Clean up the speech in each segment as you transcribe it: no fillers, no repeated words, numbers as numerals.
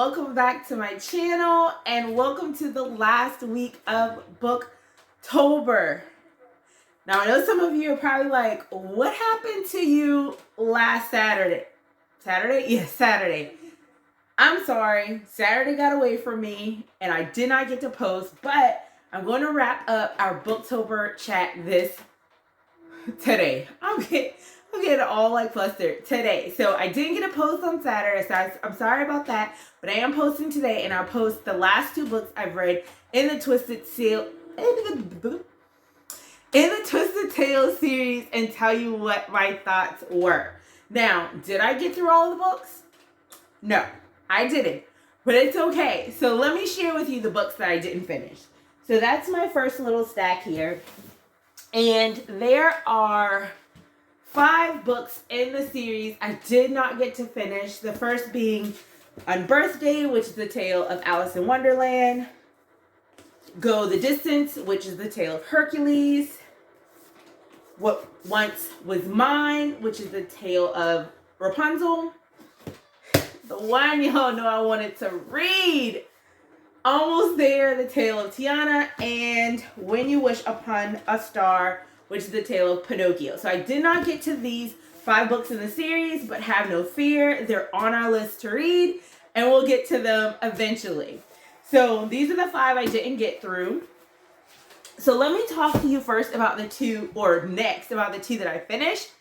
welcome back to my channel and welcome to the last week of Booktober. Now I know some of you are probably like, what happened to you last Saturday? Saturday? Yes, Saturday. I'm sorry, Saturday got away from me and I did not get to post, but I'm going to wrap up our Booktober chat today. I'm getting all like flustered today. So I didn't get a post on Saturday, so I'm sorry about that. But I am posting today, and I'll post the last two books I've read in the Twisted Tales series and tell you what my thoughts were. Now, did I get through all of the books? No, I didn't. But it's okay. So let me share with you the books that I didn't finish. So that's my first little stack here. And there are 5 books in the series I did not get to finish. The first being Unbirthday, which is the tale of Alice in Wonderland. Go the Distance, which is the tale of Hercules. What Once Was Mine, which is the tale of Rapunzel. The one y'all know I wanted to read. Almost There, the tale of Tiana, and When You Wish Upon a Star, which is the tale of Pinocchio. So I did not get to these 5 books in the series, but have no fear. They're on our list to read, and we'll get to them eventually. So these are the 5 I didn't get through. So let me talk to you first about the 2, or next about the 2 that I finished,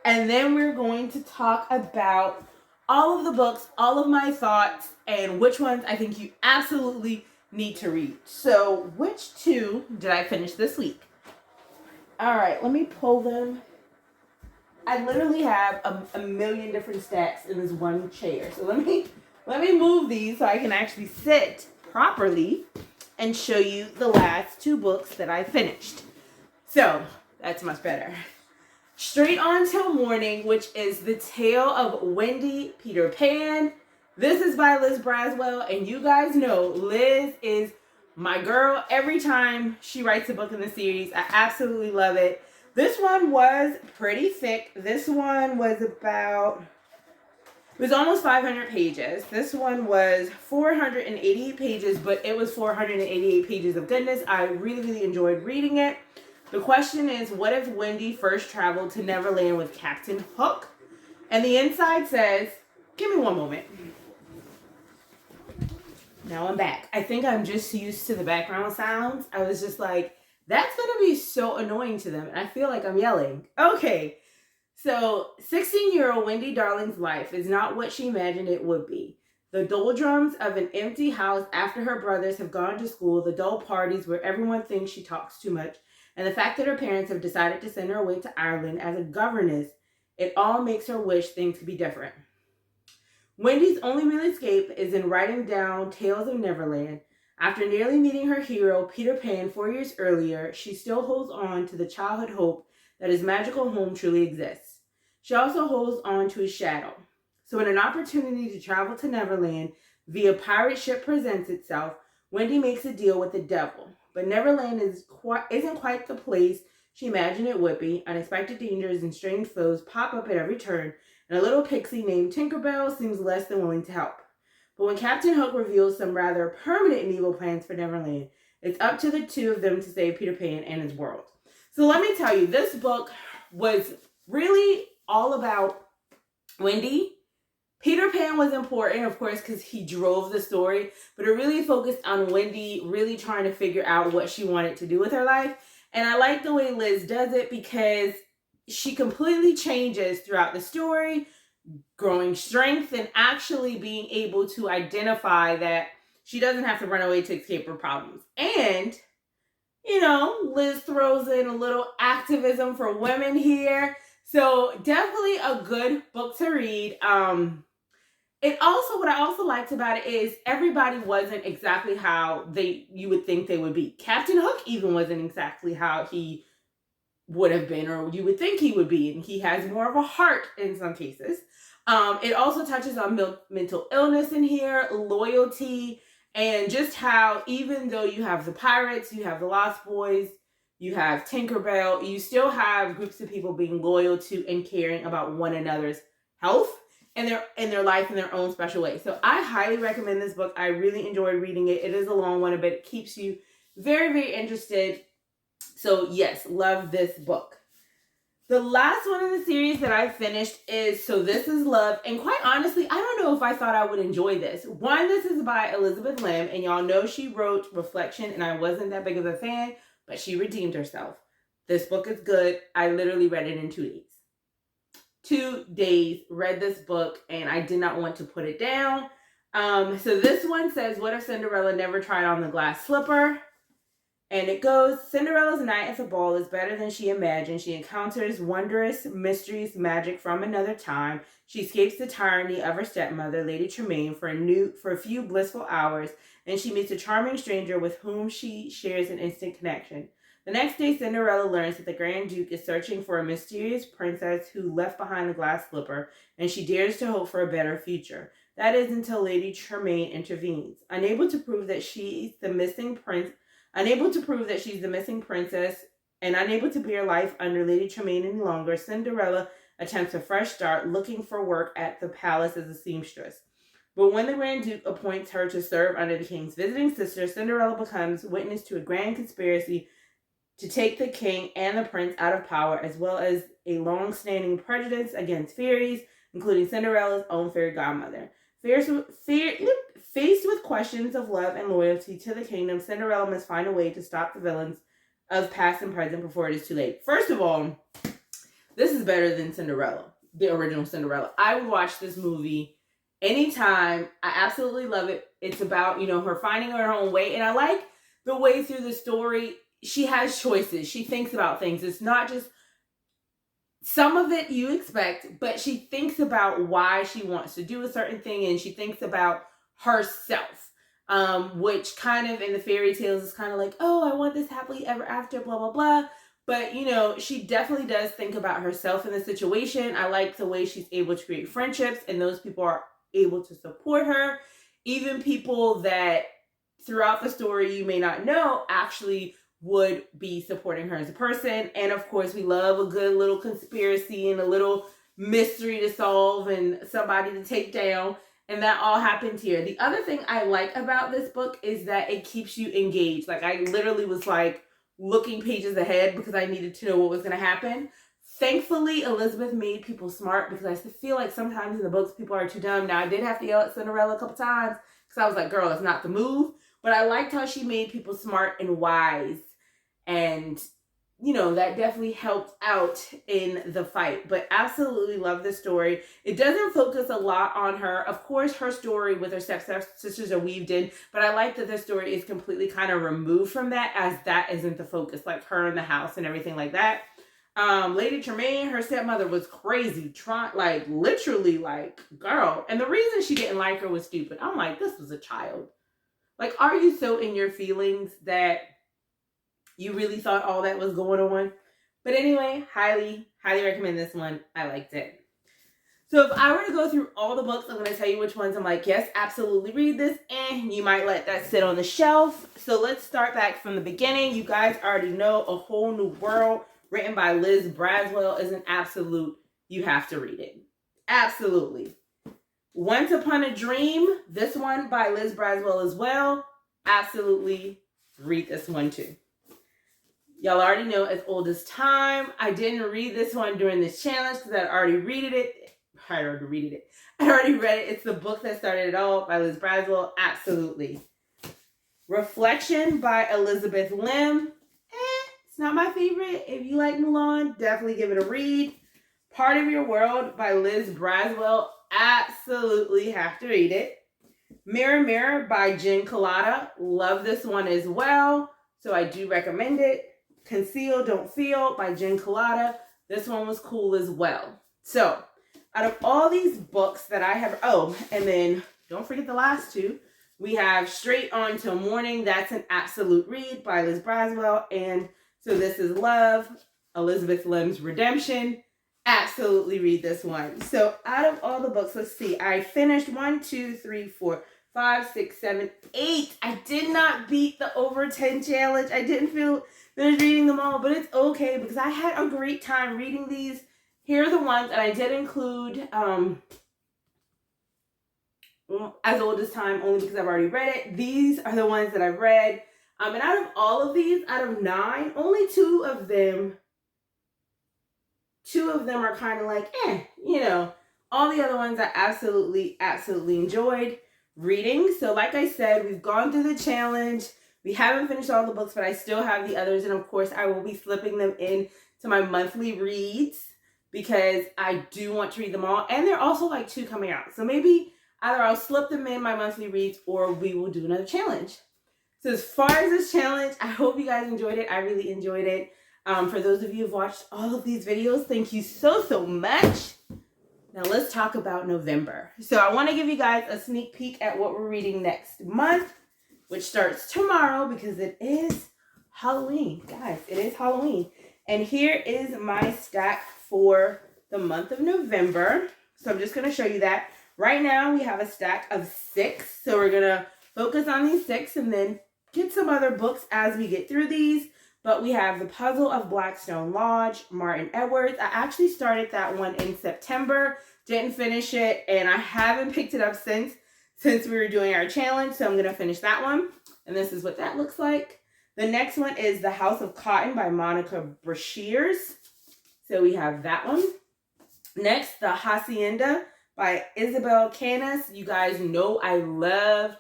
and then we're going to talk about all of the books, all of my thoughts, and which ones I think you absolutely need to read. So which 2 did I finish this week? All right, let me pull them. I literally have a million different stacks in this one chair. So let me move these so I can actually sit properly and show you the last 2 books that I finished. So that's much better. Straight On Till Morning, which is the tale of Wendy Peter Pan. This is by Liz Braswell, and you guys know Liz is my girl. Every time she writes a book in the series, I absolutely love it. This one was pretty thick. This one was almost 500 pages. This one was 488 pages, but it was 488 pages of goodness. I really, really enjoyed reading it. The question is, what if Wendy first traveled to Neverland with Captain Hook? And the inside says, give me one moment. Now I'm back. I think I'm just used to the background sounds. I was just like, that's going to be so annoying to them. And I feel like I'm yelling. Okay. So 16-year-old Wendy Darling's life is not what she imagined it would be. The doldrums of an empty house after her brothers have gone to school, the dull parties where everyone thinks she talks too much, and the fact that her parents have decided to send her away to Ireland as a governess, it all makes her wish things could be different. Wendy's only real escape is in writing down Tales of Neverland. After nearly meeting her hero, Peter Pan, 4 years earlier, she still holds on to the childhood hope that his magical home truly exists. She also holds on to his shadow. So when an opportunity to travel to Neverland via pirate ship presents itself, Wendy makes a deal with the devil. But Neverland isn't quite the place she imagined it would be. Unexpected dangers and strange foes pop up at every turn, and a little pixie named Tinkerbell seems less than willing to help. But when Captain Hook reveals some rather permanent and evil plans for Neverland, it's up to the 2 of them to save Peter Pan and his world. So let me tell you, this book was really all about Wendy. Peter Pan was important, of course, because he drove the story, but it really focused on Wendy really trying to figure out what she wanted to do with her life. And I like the way Liz does it because she completely changes throughout the story, growing strength and actually being able to identify that she doesn't have to run away to escape her problems. And, you know, Liz throws in a little activism for women here. So definitely a good book to read. What I also liked about it is everybody wasn't exactly how you would think they would be. Captain Hook even wasn't exactly how he would have been or you would think he would be. And he has more of a heart in some cases. It also touches on mental illness in here, loyalty, and just how even though you have the pirates, you have the Lost Boys, you have Tinkerbell, you still have groups of people being loyal to and caring about one another's health in their life in their own special way. So I highly recommend this book. I really enjoyed reading it. It is a long one, but it keeps you very, very interested. So yes, love this book. The last one in the series that I finished is So This Is Love. And quite honestly, I don't know if I thought I would enjoy this. One, this is by Elizabeth Lim. And y'all know she wrote Reflection. And I wasn't that big of a fan. But she redeemed herself. This book is good. I literally read it in 2 days. 2 days. Read this book. And I did not want to put it down. So this one says, what if Cinderella never tried on the glass slipper? And it goes, Cinderella's night at the ball is better than she imagined. She encounters wondrous, mysterious magic from another time. She escapes the tyranny of her stepmother, Lady Tremaine, for a few blissful hours, and she meets a charming stranger with whom she shares an instant connection. The next day, Cinderella learns that the Grand Duke is searching for a mysterious princess who left behind the glass slipper, and she dares to hope for a better future. That is until Lady Tremaine intervenes. Unable to prove that she's the missing princess and unable to bear life under Lady Tremaine any longer, Cinderella attempts a fresh start looking for work at the palace as a seamstress. But when the Grand Duke appoints her to serve under the king's visiting sister, Cinderella becomes witness to a grand conspiracy to take the king and the prince out of power, as well as a long-standing prejudice against fairies, including Cinderella's own fairy godmother. Faced with questions of love and loyalty to the kingdom, Cinderella must find a way to stop the villains of past and present before it is too late. First of all, this is better than Cinderella, the original Cinderella. I would watch this movie anytime. I absolutely love it. It's about, her finding her own way. And I like the way through the story, she has choices. She thinks about things. It's not just some of it you expect, but she thinks about why she wants to do a certain thing, and she thinks about herself, which kind of in the fairy tales is kind of like, oh, I want this happily ever after, blah, blah, blah. But, she definitely does think about herself in the situation. I like the way she's able to create friendships, and those people are able to support her. Even people that throughout the story you may not know actually would be supporting her as a person. And of course, we love a good little conspiracy and a little mystery to solve and somebody to take down. And that all happens here. The other thing I like about this book is that it keeps you engaged. Like, I literally was like looking pages ahead because I needed to know what was going to happen. Thankfully, Elizabeth made people smart, because I feel like sometimes in the books people are too dumb. Now, I did have to yell at Cinderella a couple times because I was like, girl, that's not the move. But I liked how she made people smart and wise. And, that definitely helped out in the fight. But absolutely love the story. It doesn't focus a lot on her. Of course, her story with her stepsisters are weaved in. But I like that the story is completely kind of removed from that, as that isn't the focus. Like her in the house and everything like that. Lady Tremaine, her stepmother was crazy. Literally, girl. And the reason she didn't like her was stupid. I'm like, this was a child. Like, are you so in your feelings that you really thought all that was going on? But anyway, highly, highly recommend this one. I liked it. So if I were to go through all the books, I'm going to tell you which ones I'm like, yes, absolutely read this. And you might let that sit on the shelf. So let's start back from the beginning. You guys already know A Whole New World, written by Liz Braswell, is an absolute, you have to read it. Absolutely. Once Upon a Dream, this one by Liz Braswell as well. Absolutely read this one too. Y'all already know As Old as Time. I didn't read this one during this challenge because I'd already read it. I already read it. It's the book that started it all by Liz Braswell. Absolutely. Reflection by Elizabeth Lim. It's not my favorite. If you like Mulan, definitely give it a read. Part of Your World by Liz Braswell. Absolutely have to read it. Mirror Mirror by Jen Colada. Love this one as well, so I do recommend it. Conceal, Don't Feel by Jen Colada. This one was cool as well. So, out of all these books that I have, and then don't forget the last two. We have Straight On Till Morning. That's an absolute read by Liz Braswell. And So This Is Love, Elizabeth Lim's Redemption. Absolutely read this one. So, out of all the books, let's see. I finished 1, 2, 3, 4, 5, 6, 7, 8. I did not beat the over 10 challenge. I didn't feel finished reading them all, but it's okay because I had a great time reading these. Here are the ones, and I did include as old as time only because I've already read it. These are the ones that I've read. And out of all of these, out of 9, only 2 of them are kind of like, you know. All the other ones I absolutely enjoyed reading. So like I said, we've gone through the challenge. We haven't finished all the books, but I still have the others. And of course, I will be slipping them in to my monthly reads because I do want to read them all. And there are also like 2 coming out. So maybe either I'll slip them in my monthly reads or we will do another challenge. So as far as this challenge, I hope you guys enjoyed it. I really enjoyed it. For those of you who've watched all of these videos, thank you so much. Now let's talk about November. So I want to give you guys a sneak peek at what we're reading next month, which starts tomorrow because it is Halloween. Guys, it is Halloween. And here is my stack for the month of November. So I'm just going to show you that. Right now we have a stack of 6. So we're going to focus on these 6 and then get some other books as we get through these. But we have The Puzzle of Blackstone Lodge, Martin Edwards. I actually started that one in September, didn't finish it, and I haven't picked it up since we were doing our challenge, so I'm going to finish that one. And this is what that looks like. The next one is The House of Cotton by Monica Brashears. So we have that one. Next, The Hacienda by Isabel Canas. You guys know I love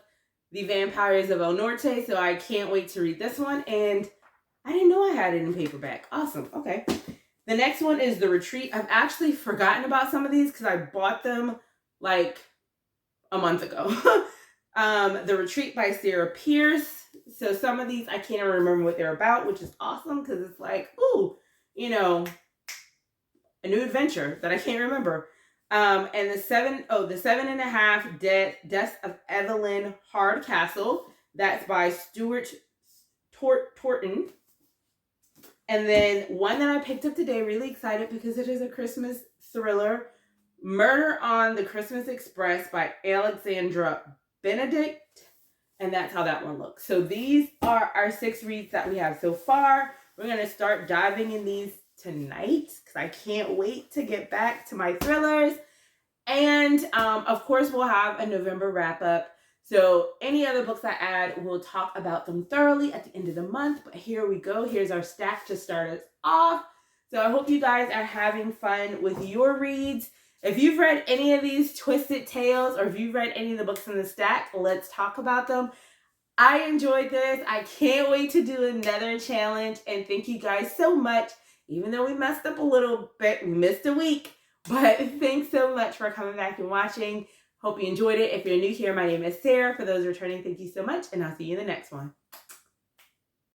The Vampires of El Norte, so I can't wait to read this one. And I didn't know I had it in paperback. Awesome. Okay. The next one is The Retreat. I've actually forgotten about some of these because I bought them like a month ago. The Retreat by Sarah Pierce. So some of these I can't even remember what they're about, which is awesome because it's like, ooh, you know, a new adventure that I can't remember. And the 7.5 Deaths of Evelyn Hardcastle. That's by Stuart Torton. And then one that I picked up today, really excited because it is a Christmas thriller, Murder on the Christmas Express by Alexandra Benedict. And that's how that one looks. So these are our 6 reads that we have so far. We're going to start diving in these tonight because I can't wait to get back to my thrillers. And of course, we'll have a November wrap up. So any other books I add, we'll talk about them thoroughly at the end of the month. But here we go. Here's our stack to start us off. So I hope you guys are having fun with your reads. If you've read any of these Twisted Tales or if you've read any of the books in the stack, let's talk about them. I enjoyed this. I can't wait to do another challenge. And thank you guys so much. Even though we messed up a little bit, we missed a week. But thanks so much for coming back and watching. Hope you enjoyed it. If you're new here, my name is Sarah. For those returning, thank you so much, and I'll see you in the next one.